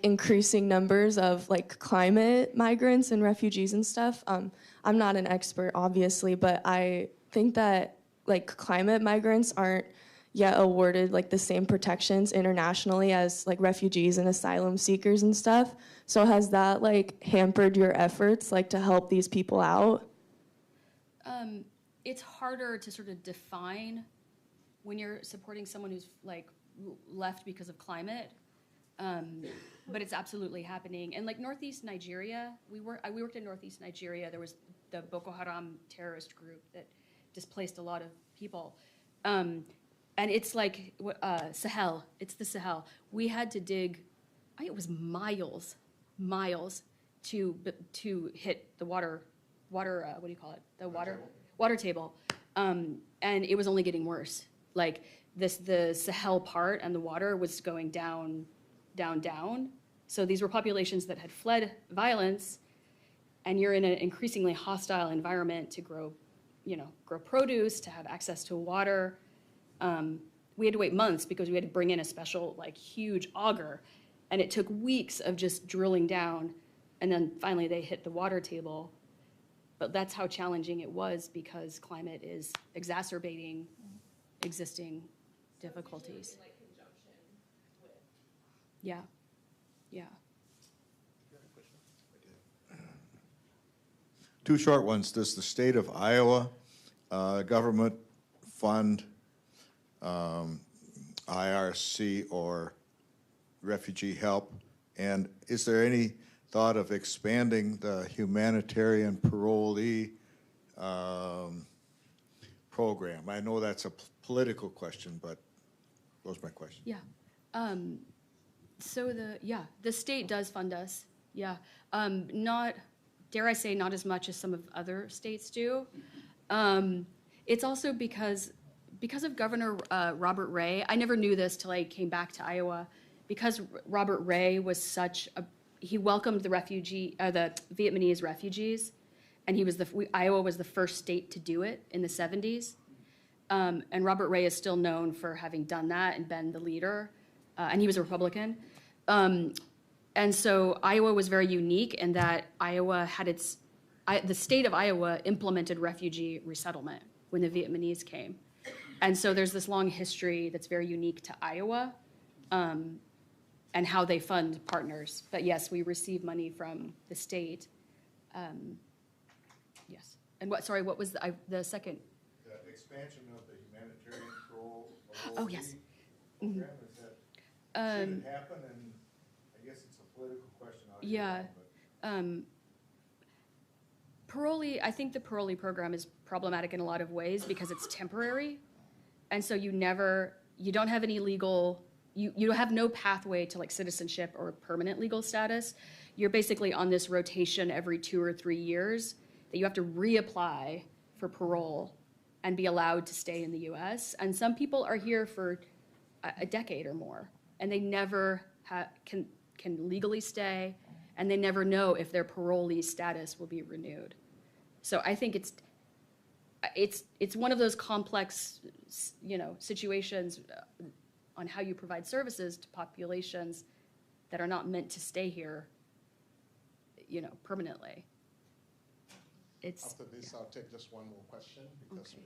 increasing numbers of climate migrants and refugees and stuff. I'm not an expert, obviously, but I think that climate migrants aren't yet awarded the same protections internationally as refugees and asylum seekers and stuff. So has that hampered your efforts to help these people out? It's harder to sort of define when you're supporting someone who's left because of climate, but it's absolutely happening. And Northeast Nigeria, we worked in Northeast Nigeria. There was the Boko Haram terrorist group that displaced a lot of people, and it's Sahel. It's the Sahel. We had to dig, I think it was miles to hit the water. What do you call it? The water table, and it was only getting worse. The Sahel part and the water was going down. So these were populations that had fled violence, and you're in an increasingly hostile environment to grow produce, to have access to water. We had to wait months because we had to bring in a special huge auger, and it took weeks of just drilling down, and then finally they hit the water table. But that's how challenging it was because climate is exacerbating existing difficulties. Yeah. Two short ones. Does the state of Iowa government fund IRC or refugee help? And is there any thought of expanding the humanitarian parolee program? I know that's a political question, but those are my questions. Yeah. So the state does fund us. Yeah. Not, dare I say, not as much as some of other states do. It's also because of Governor Robert Ray. I never knew this till I came back to Iowa. Because Robert Ray was he welcomed the Vietnamese refugees, and Iowa was the first state to do it in the 70s. And Robert Ray is still known for having done that and been the leader, and he was a Republican. And so Iowa was very unique in that Iowa had the state of Iowa implemented refugee resettlement when the Vietnamese came. And so there's this long history that's very unique to Iowa, and how they fund partners. But yes, we receive money from the state. Yes. And what was the second? The expansion of the humanitarian parole. Oh, yes. Program, is that, should it happen? And I guess it's a political question. Yeah. I think the parolee program is problematic in a lot of ways because it's temporary. And so you don't have any legal, you have no pathway to citizenship or permanent legal status. You're basically on this rotation every 2 or 3 years that you have to reapply for parole and be allowed to stay in the US. And some people are here for a decade or more, and they never can legally stay, and they never know if their parolee status will be renewed. So I think it's one of those complex, situations on how you provide services to populations that are not meant to stay here, permanently. After this, I'll take just one more question because Okay.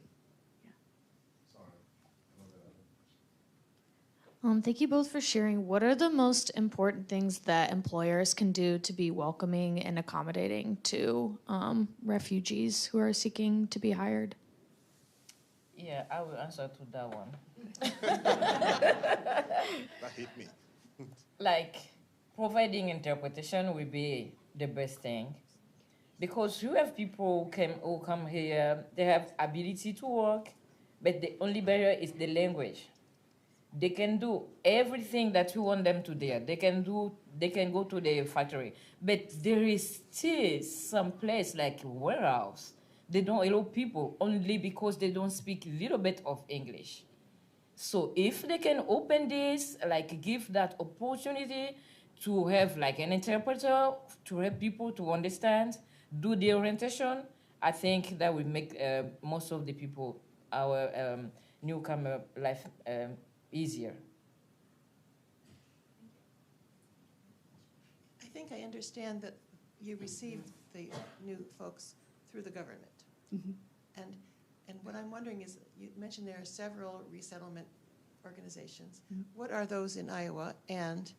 sorry. Thank you both for sharing. What are the most important things that employers can do to be welcoming and accommodating to refugees who are seeking to be hired? Yeah, I will answer to that one. That hit me. Like, providing interpretation will be the best thing. Because you have people who come here, they have ability to work, but the only barrier is the language. They can do everything that you want them to do. They can go to the factory, but there is still some place like warehouse. They don't allow people only because they don't speak a little bit of English. So if they can open this, like give that opportunity to have like an interpreter to help people to understand, do the orientation, I think that will make most of the people, our newcomer life easier. I think I understand that you received the new folks through the government. And what I'm wondering is, you mentioned there are several resettlement organizations. What are those in Iowa, and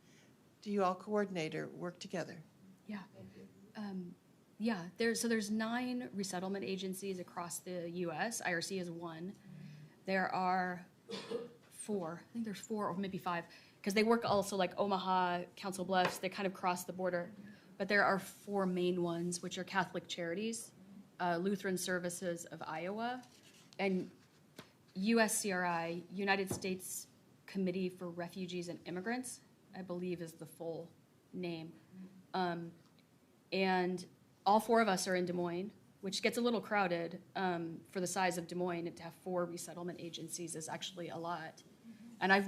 do you all coordinate or work together? Yeah. There's 9 resettlement agencies across the U.S. IRC is one. There are 4. I think there's 4 or maybe 5, because they work also like Omaha, Council Bluffs. They kind of cross the border. But there are 4 main ones, which are Catholic Charities, Lutheran Services of Iowa, and USCRI, United States Committee for Refugees and Immigrants, I believe is the full name. And all 4 of us are in Des Moines, which gets a little crowded for the size of Des Moines. And to have 4 resettlement agencies is actually a lot. And I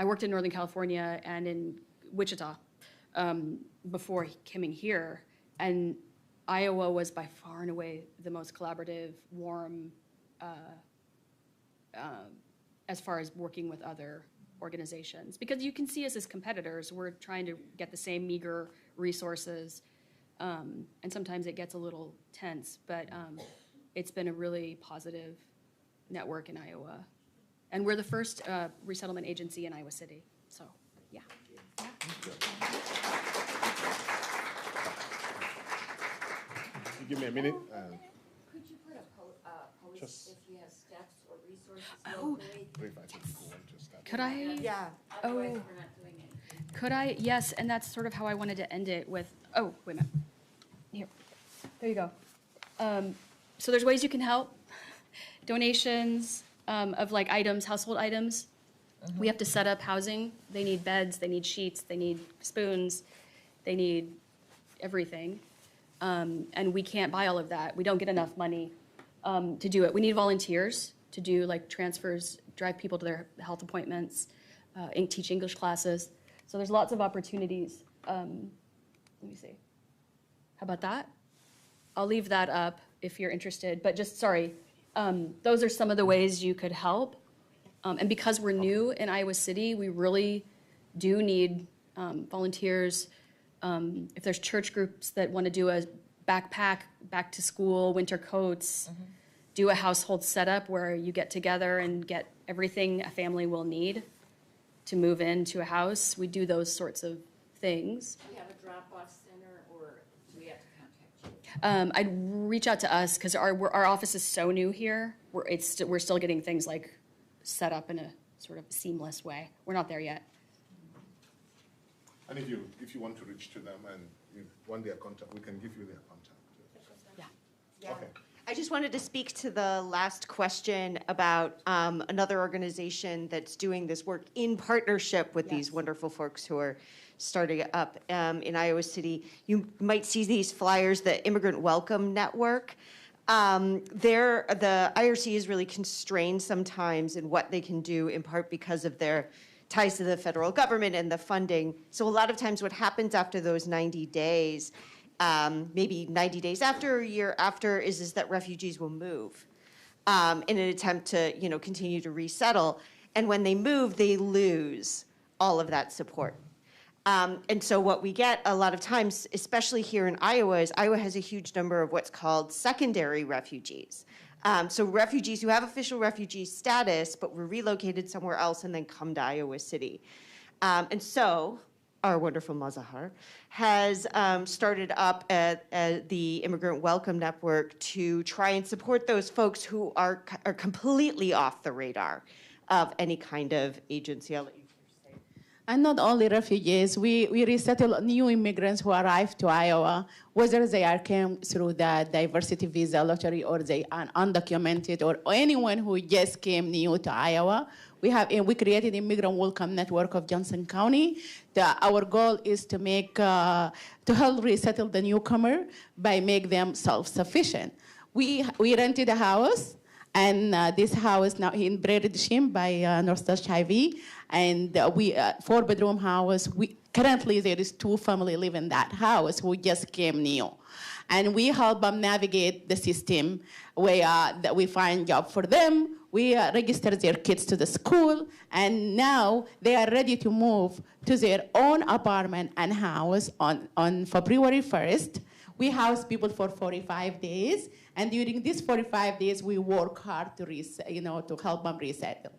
worked in Northern California and in Wichita before coming here. And Iowa was by far and away the most collaborative, warm, as far as working with other organizations. Because you can see us as competitors. We're trying to get the same meager resources. And sometimes it gets a little tense, but it's been a really positive network in Iowa. And we're the first resettlement agency in Iowa City, so, yeah. You give me a minute. Could you put a post if you have steps or resources Oh, locally? Could I? Yeah. Oh. Otherwise, we're not doing it. Could I? Yes, and that's sort of how I wanted to end it with, oh, wait a minute. Here, there you go. So there's ways you can help. Donations of like items, household items. We have to set up housing. They need beds, they need sheets, they need spoons, they need everything. And we can't buy all of that. We don't get enough money to do it. We need volunteers to do like transfers, drive people to their health appointments, teach English classes. So there's lots of opportunities. Let me see. How about that? I'll leave that up if you're interested, but just, sorry, those are some of the ways you could help. And because we're new in Iowa City, we really do need volunteers. If there's church groups that want to do a backpack, back to school, winter coats, do a household setup where you get together and get everything a family will need to move into a house. We do those sorts of things. Do you have a drop-off center, or do we have to contact you? I'd reach out to us because our office is so new here. We're still getting things like set up in a sort of seamless way. We're not there yet. And if you want to reach to them and you want their contact, we can give you their contact. Yeah. Okay. I just wanted to speak to the last question about another organization that's doing this work in partnership with these wonderful folks who are starting up in Iowa City. You might see these flyers, the Immigrant Welcome Network. The IRC is really constrained sometimes in what they can do, in part because of their ties to the federal government and the funding. So a lot of times what happens after those 90 days, maybe 90 days after, a year after, is that refugees will move in an attempt to, continue to resettle. And when they move, they lose all of that support. And so what we get a lot of times, especially here in Iowa, is Iowa has a huge number of what's called secondary refugees. So refugees who have official refugee status, but were relocated somewhere else and then come to Iowa City. And so our wonderful Mazahar has started up the Immigrant Welcome Network to try and support those folks who are completely off the radar of any kind of agency. I'll let you say. And not only refugees, we resettle new immigrants who arrive to Iowa, whether they came through the diversity visa lottery or they are undocumented or anyone who just came new to Iowa. We created Immigrant Welcome Network of Johnson County. Our goal is to help resettle the newcomer by make them self-sufficient. We rented a house. And this house now in Bredishim by Northwest Hy-Vee, and we 4-bedroom house. Currently there is 2 families live in that house who just came new, and we help them navigate the system. That we find job for them. We register their kids to the school, and now they are ready to move to their own apartment and house on February 1st. We house people for 45 days, and during these 45 days, we work hard to help them resettle.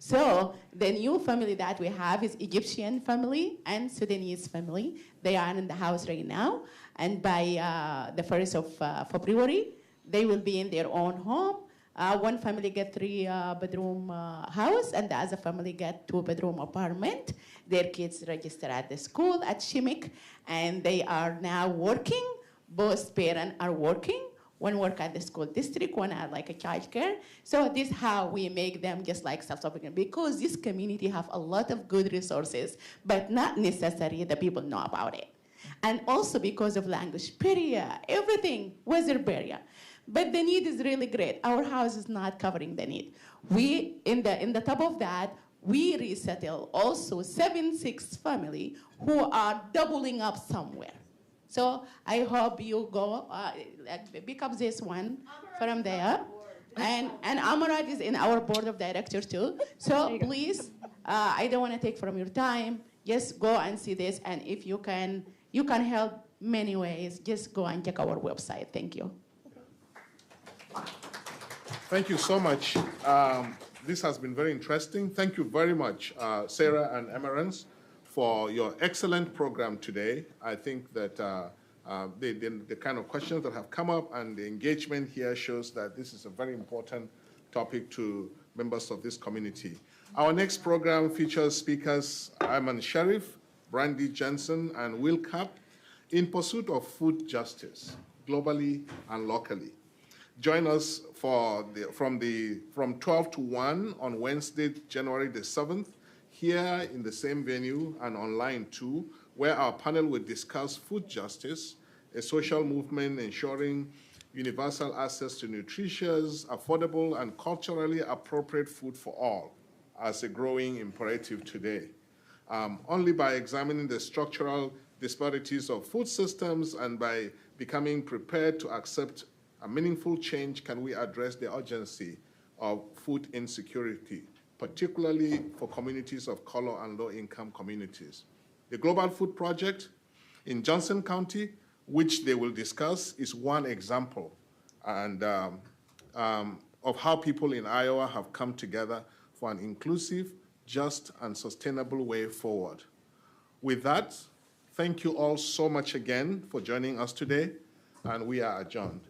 So the new family that we have is Egyptian family and Sudanese family. They are in the house right now, and by the 1st of February, they will be in their own home. One family get 3-bedroom house, and the other family get 2-bedroom apartment. Their kids register at the school at Shimmick, and they are now working. Both parents are working. One work at the school district, one at like a child care. So this is how we make them just like self-sufficient, because this community have a lot of good resources, but not necessarily the people know about it. And also because of language barrier, everything, weather barrier. But the need is really great. Our house is not covering the need. We, in the top of that, we resettle also 76 family who are doubling up somewhere. So I hope you go pick up this one from there. And Aimerance is in our board of directors too. So please, I don't want to take from your time. Just go and see this. And if you can help many ways. Just go and check our website. Thank you. Thank you so much. This has been very interesting. Thank you very much, Sarah and Aimerance, for your excellent program today. I think that the kind of questions that have come up and the engagement here shows that this is a very important topic to members of this community. Our next program features speakers Ayman Sharif, Brandy Jensen, and Will Kapp in pursuit of food justice, globally and locally. Join us from 12 to 1 on Wednesday, January the 7th, here in the same venue and online too, where our panel will discuss food justice, a social movement ensuring universal access to nutritious, affordable, and culturally appropriate food for all as a growing imperative today. Only by examining the structural disparities of food systems and by becoming prepared to accept a meaningful change can we address the urgency of food insecurity, particularly for communities of color and low-income communities. The Global Food Project in Johnson County, which they will discuss, is one example and of how people in Iowa have come together for an inclusive, just, and sustainable way forward. With that, thank you all so much again for joining us today, and we are adjourned.